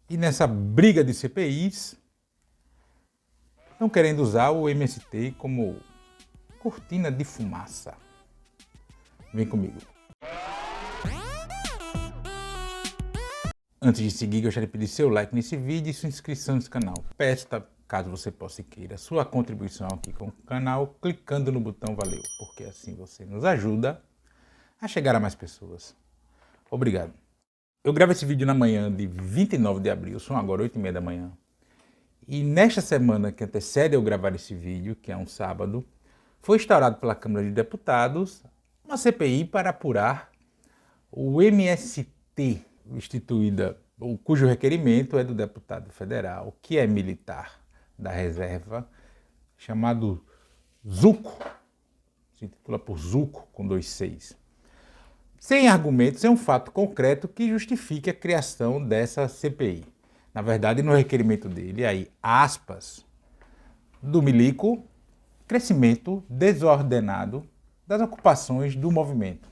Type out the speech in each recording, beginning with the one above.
E nessa briga de CPIs, estão querendo usar o MST como cortina de fumaça. Vem comigo. Antes de seguir, gostaria de pedir seu like nesse vídeo e sua inscrição nesse canal. Peço, caso você possa e queira, sua contribuição aqui com o canal, clicando no botão valeu, porque assim você nos ajuda a chegar a mais pessoas. Obrigado. Eu gravo esse vídeo na manhã de 29 de abril, são agora 8h30 da manhã. E nesta semana que antecede eu gravar esse vídeo, que é um sábado, foi instaurado pela Câmara de Deputados uma CPI para apurar o MST, cujo requerimento é do deputado federal, que é militar da reserva, chamado Zuco, se intitula por Zuco, com 2 Cs. Sem argumentos, sem um fato concreto que justifique a criação dessa CPI. Na verdade, no requerimento dele, aí, aspas, do milico, crescimento desordenado das ocupações do movimento.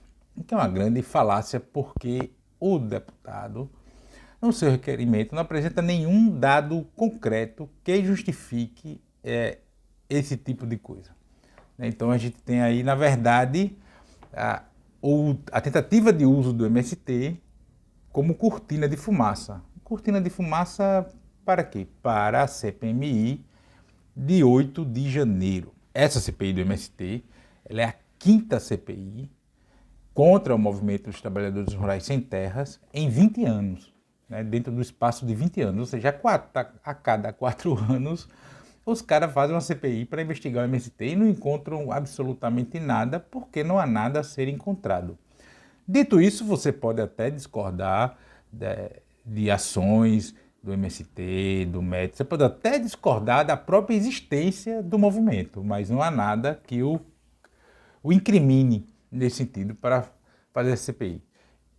Que é uma grande falácia, porque o deputado, no seu requerimento, não apresenta nenhum dado concreto que justifique esse tipo de coisa. Então a gente tem aí, na verdade, a tentativa de uso do MST como cortina de fumaça. Cortina de fumaça para quê? Para a CPMI de 8 de janeiro. Essa CPI do MST, ela é a 5ª CPI contra o movimento dos trabalhadores rurais sem terras em 20 anos, né? Dentro do espaço de 20 anos, ou seja, a cada 4 anos, os caras fazem uma CPI para investigar o MST e não encontram absolutamente nada, porque não há nada a ser encontrado. Dito isso, você pode até discordar de ações do MST, do MET, você pode até discordar da própria existência do movimento, mas não há nada que o incrimine nesse sentido para fazer a CPI.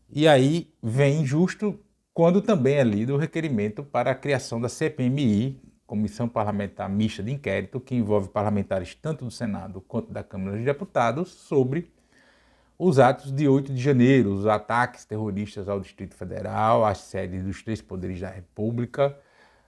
E aí vem justo quando também é lido o requerimento para a criação da CPMI, Comissão Parlamentar Mista de Inquérito, que envolve parlamentares tanto do Senado quanto da Câmara dos Deputados, sobre os atos de 8 de janeiro, os ataques terroristas ao Distrito Federal, às sedes dos 3 poderes da República,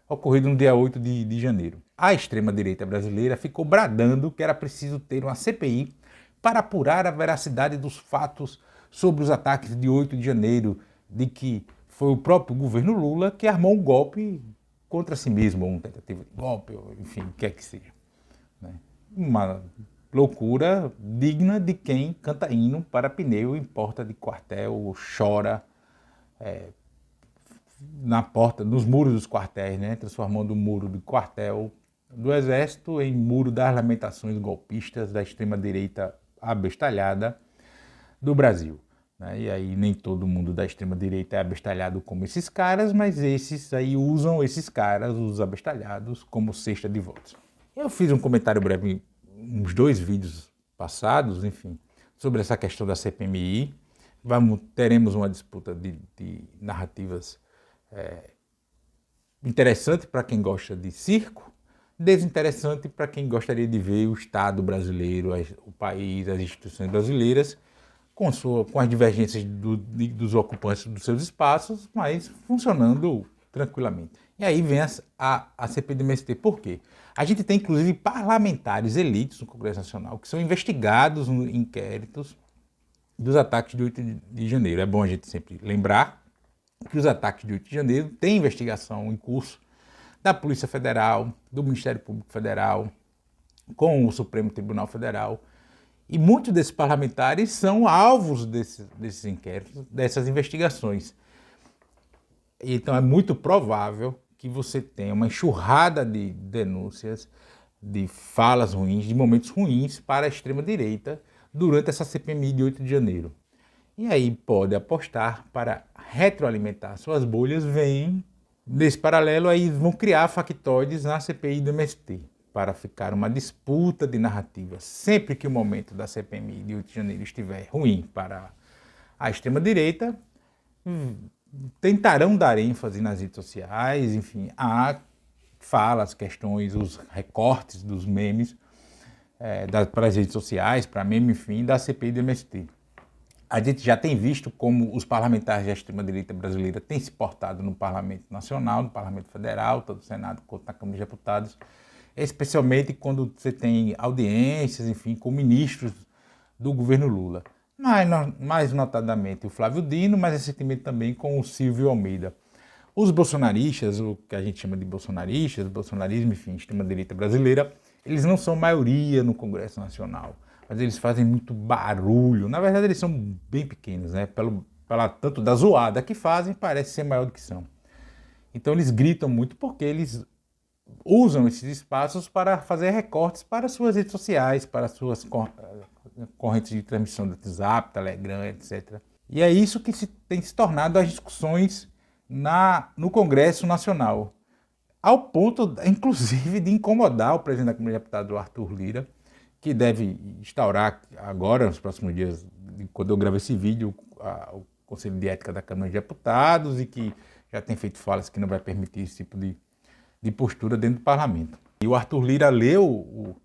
ocorrido no dia 8 de janeiro. A extrema-direita brasileira ficou bradando que era preciso ter uma CPI para apurar a veracidade dos fatos sobre os ataques de 8 de janeiro, de que foi o próprio governo Lula que armou um golpe contra si mesmo, uma tentativa de golpe, enfim, o que é que seja. Uma loucura digna de quem canta hino para pneu em porta de quartel, chora na porta, nos muros dos quartéis, né? Transformando o muro do quartel do Exército em muro das lamentações golpistas da extrema-direita abestalhada do Brasil. Né? E aí nem todo mundo da extrema-direita é abestalhado como esses caras, mas esses aí usam esses caras, os abestalhados, como cesta de votos. Eu fiz um comentário breve, uns 2 vídeos passados, enfim, sobre essa questão da CPMI. Teremos uma disputa de narrativas interessante para quem gosta de circo, desinteressante para quem gostaria de ver o Estado brasileiro, o país, as instituições brasileiras, com as divergências dos ocupantes dos seus espaços, mas funcionando tranquilamente. E aí vem a CPI do MST. Por quê? A gente tem, inclusive, parlamentares elites no Congresso Nacional que são investigados em inquéritos dos ataques de 8 de janeiro. É bom a gente sempre lembrar que os ataques de 8 de janeiro têm investigação em curso da Polícia Federal, do Ministério Público Federal, com o Supremo Tribunal Federal. E muitos desses parlamentares são alvos desses inquéritos, dessas investigações. Então é muito provável que você tenha uma enxurrada de denúncias, de falas ruins, de momentos ruins para a extrema-direita durante essa CPMI de 8 de janeiro. E aí pode apostar para retroalimentar suas bolhas, nesse paralelo, aí vão criar factoides na CPI do MST, para ficar uma disputa de narrativa. Sempre que o momento da CPMI de 8 de janeiro estiver ruim para a extrema-direita, tentarão dar ênfase nas redes sociais, enfim, a falas, questões, os recortes dos memes para as redes sociais, para meme, enfim, da CPI do MST. A gente já tem visto como os parlamentares da extrema-direita brasileira têm se portado no Parlamento Nacional, no Parlamento Federal, tanto no Senado quanto na Câmara de Deputados, especialmente quando você tem audiências, enfim, com ministros do governo Lula. Mais notadamente o Flávio Dino, mas recentemente também com o Silvio Almeida. Os bolsonaristas, o que a gente chama de bolsonaristas, bolsonarismo, enfim, extrema-direita brasileira, eles não são maioria no Congresso Nacional, mas eles fazem muito barulho. Na verdade, eles são bem pequenos, né? Pela tanto da zoada que fazem, parece ser maior do que são. Então eles gritam muito porque eles usam esses espaços para fazer recortes para suas redes sociais, para suas correntes de transmissão do WhatsApp, Telegram, etc. E é isso que tem se tornado as discussões no Congresso Nacional, ao ponto, inclusive, de incomodar o presidente da Câmara de Deputados, Arthur Lira, que deve instaurar agora, nos próximos dias, quando eu gravo esse vídeo, o Conselho de Ética da Câmara de Deputados, e que já tem feito falas que não vai permitir esse tipo de postura dentro do parlamento. E o Arthur Lira leu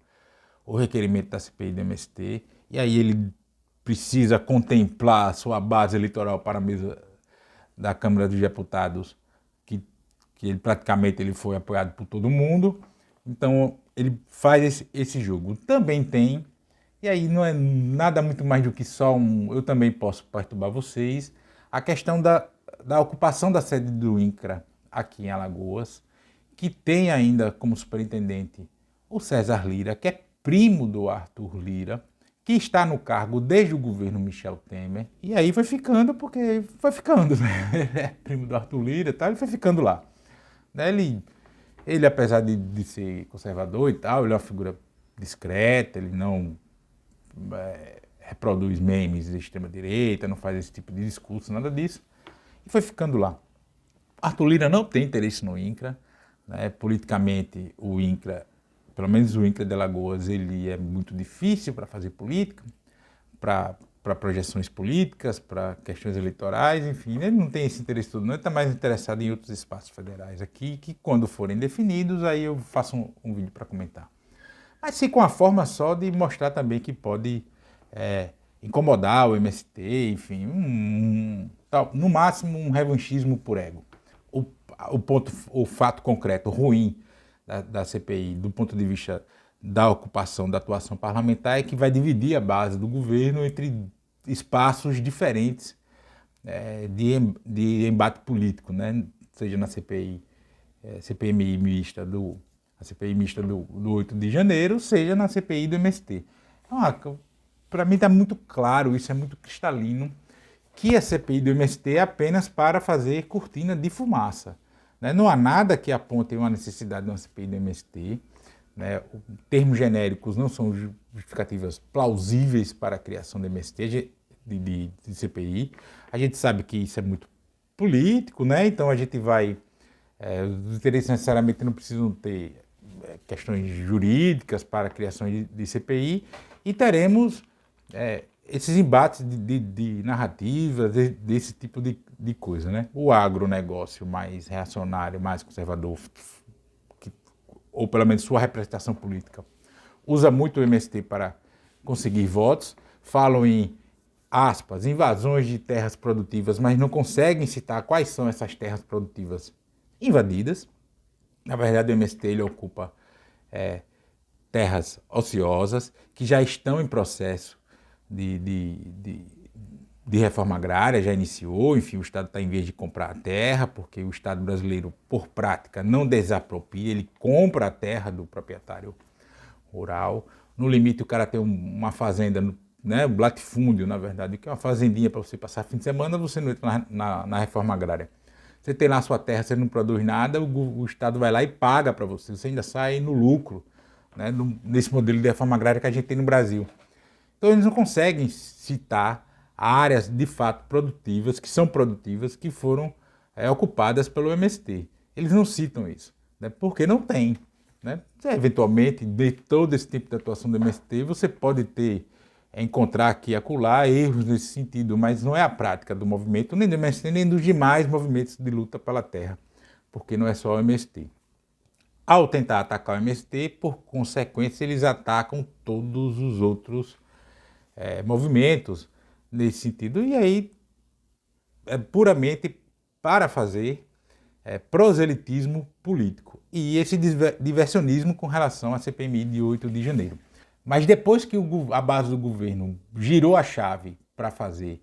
o requerimento da CPI do MST, e aí ele precisa contemplar a sua base eleitoral para a mesa da Câmara dos Deputados, que ele praticamente foi apoiado por todo mundo. Então ele faz esse jogo. Também tem, e aí não é nada muito mais do que só eu também posso perturbar vocês, a questão da ocupação da sede do INCRA aqui em Alagoas, que tem ainda como superintendente o César Lira, que é primo do Arthur Lira, que está no cargo desde o governo Michel Temer, e aí foi ficando, porque foi ficando, né? Ele é primo do Arthur Lira e tal, ele foi ficando lá. Ele apesar de ser conservador e tal, ele é uma figura discreta, ele não reproduz memes de extrema-direita, não faz esse tipo de discurso, nada disso, e foi ficando lá. Arthur Lira não tem interesse no INCRA, né? Politicamente, o INCRA, pelo menos o INCRA de Alagoas, ele é muito difícil para fazer política, para projeções políticas, para questões eleitorais, enfim, ele não tem esse interesse todo, não, ele está mais interessado em outros espaços federais aqui, que quando forem definidos, aí eu faço um vídeo para comentar. Mas sim com a forma só de mostrar também que pode incomodar o MST, enfim, no máximo um revanchismo por ego. O fato concreto ruim da CPI, do ponto de vista da ocupação, da atuação parlamentar, é que vai dividir a base do governo entre espaços diferentes de embate político, né? Seja na CPMI mista a CPI mista do 8 de janeiro, seja na CPI do MST. Então, para mim está muito claro, isso é muito cristalino, que a CPI do MST é apenas para fazer cortina de fumaça. Né? Não há nada que aponte uma necessidade de uma CPI do MST. Né? Termos genéricos não são justificativas plausíveis para a criação do MST, de CPI. A gente sabe que isso é muito político, né? Então a gente vai... os interesses necessariamente não precisam ter questões jurídicas para a criação de CPI, e teremos esses embates de narrativas, desse tipo de coisa, né? O agronegócio mais reacionário, mais conservador, ou pelo menos sua representação política, usa muito o MST para conseguir votos, falam em, aspas, invasões de terras produtivas, mas não conseguem citar quais são essas terras produtivas invadidas. Na verdade, o MST ele ocupa terras ociosas que já estão em processo de reforma agrária, já iniciou, enfim, o Estado está em vez de comprar a terra, porque o Estado brasileiro, por prática, não desapropria, ele compra a terra do proprietário rural. No limite, o cara tem uma fazenda, né, um latifúndio, na verdade, que é uma fazendinha para você passar fim de semana, você não entra na reforma agrária. Você tem lá a sua terra, você não produz nada, o Estado vai lá e paga para você, você ainda sai no lucro, né, nesse modelo de reforma agrária que a gente tem no Brasil. Então eles não conseguem citar áreas de fato produtivas, que são produtivas, que foram ocupadas pelo MST. Eles não citam isso, né, porque não tem. Né? Eventualmente, de todo esse tipo de atuação do MST, você pode encontrar aqui e acolá erros nesse sentido, mas não é a prática do movimento, nem do MST, nem dos demais movimentos de luta pela terra, porque não é só o MST. Ao tentar atacar o MST, por consequência, eles atacam todos os outros movimentos nesse sentido. E aí é puramente para fazer proselitismo político e esse diversionismo com relação à CPMI de 8 de janeiro. Mas depois que a base do governo girou a chave para fazer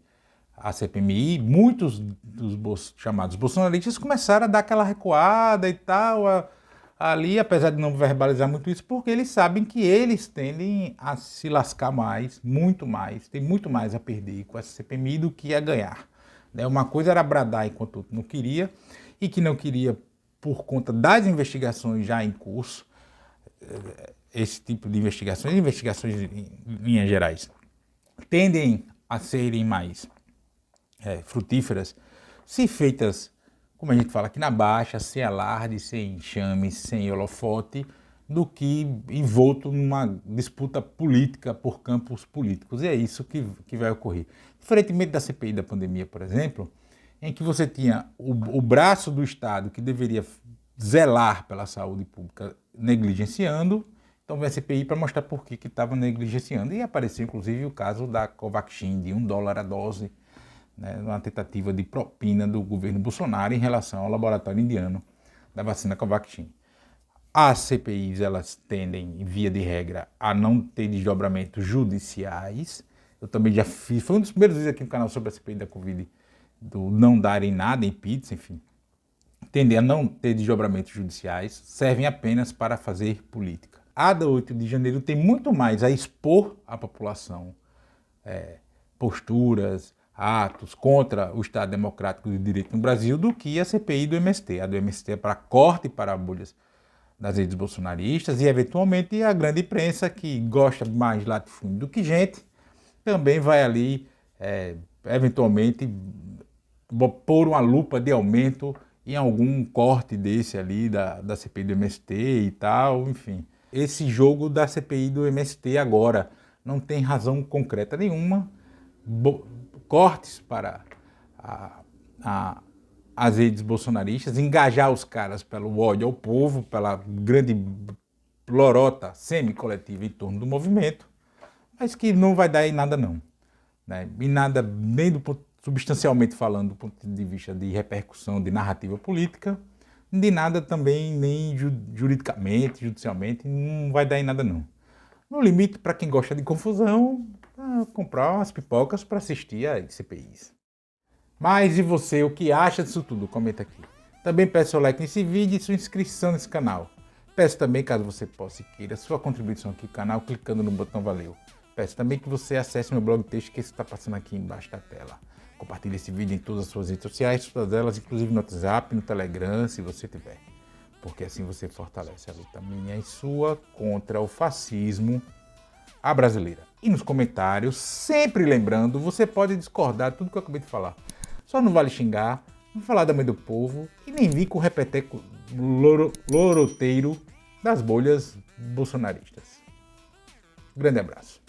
a CPMI, muitos dos chamados bolsonaristas começaram a dar aquela recuada e tal, ali, apesar de não verbalizar muito isso, porque eles sabem que eles tendem a se lascar mais, muito mais, tem muito mais a perder com essa CPMI do que a ganhar. Uma coisa era bradar enquanto outro não queria, e que não queria por conta das investigações já em curso, esse tipo de investigações em linhas gerais, tendem a serem mais frutíferas se feitas, como a gente fala aqui na Baixa, sem alarde, sem enxame, sem holofote, do que envolto numa disputa política por campos políticos. E é isso que vai ocorrer. Diferentemente da CPI da pandemia, por exemplo, em que você tinha o braço do Estado que deveria zelar pela saúde pública negligenciando, então vem a CPI para mostrar por que estava negligenciando. E apareceu inclusive o caso da Covaxin, de $1 a dose, uma tentativa de propina do governo Bolsonaro em relação ao laboratório indiano da vacina Covaxin. As CPIs, elas tendem, via de regra, a não ter desdobramentos judiciais. Eu também já fiz, foi um dos primeiros vídeos aqui no canal sobre a CPI da Covid, do não darem nada em pizza, enfim. Tendem a não ter desdobramentos judiciais, servem apenas para fazer política. A da 8 de janeiro tem muito mais a expor à população posturas, atos contra o Estado Democrático de Direito no Brasil do que a CPI do MST. A do MST é para corte e para bolhas das redes bolsonaristas e, eventualmente, a grande imprensa, que gosta mais de latifúndio do que gente, também vai ali, eventualmente, pôr uma lupa de aumento em algum corte desse ali da CPI do MST e tal, enfim. Esse jogo da CPI do MST agora não tem razão concreta nenhuma, cortes para as redes bolsonaristas, engajar os caras pelo ódio ao povo, pela grande lorota semi-coletiva em torno do movimento, mas que não vai dar em nada não. E nada, nem substancialmente falando do ponto de vista de repercussão de narrativa política, de nada também, nem juridicamente, judicialmente, não vai dar em nada não. No limite, para quem gosta de confusão, comprar umas pipocas para assistir às CPIs. Mas e você, o que acha disso tudo? Comenta aqui. Também peço seu like nesse vídeo e sua inscrição nesse canal. Peço também, caso você possa e queira, sua contribuição aqui no canal clicando no botão valeu. Peço também que você acesse meu blog texto que está passando aqui embaixo da tela. Compartilhe esse vídeo em todas as suas redes sociais, todas elas, inclusive no WhatsApp, no Telegram, se você tiver. Porque assim você fortalece a luta minha e sua contra o fascismo à brasileira. E nos comentários, sempre lembrando, você pode discordar de tudo que eu acabei de falar. Só não vale xingar, não falar da mãe do povo e nem vir com o repeteco loroteiro das bolhas bolsonaristas. Grande abraço.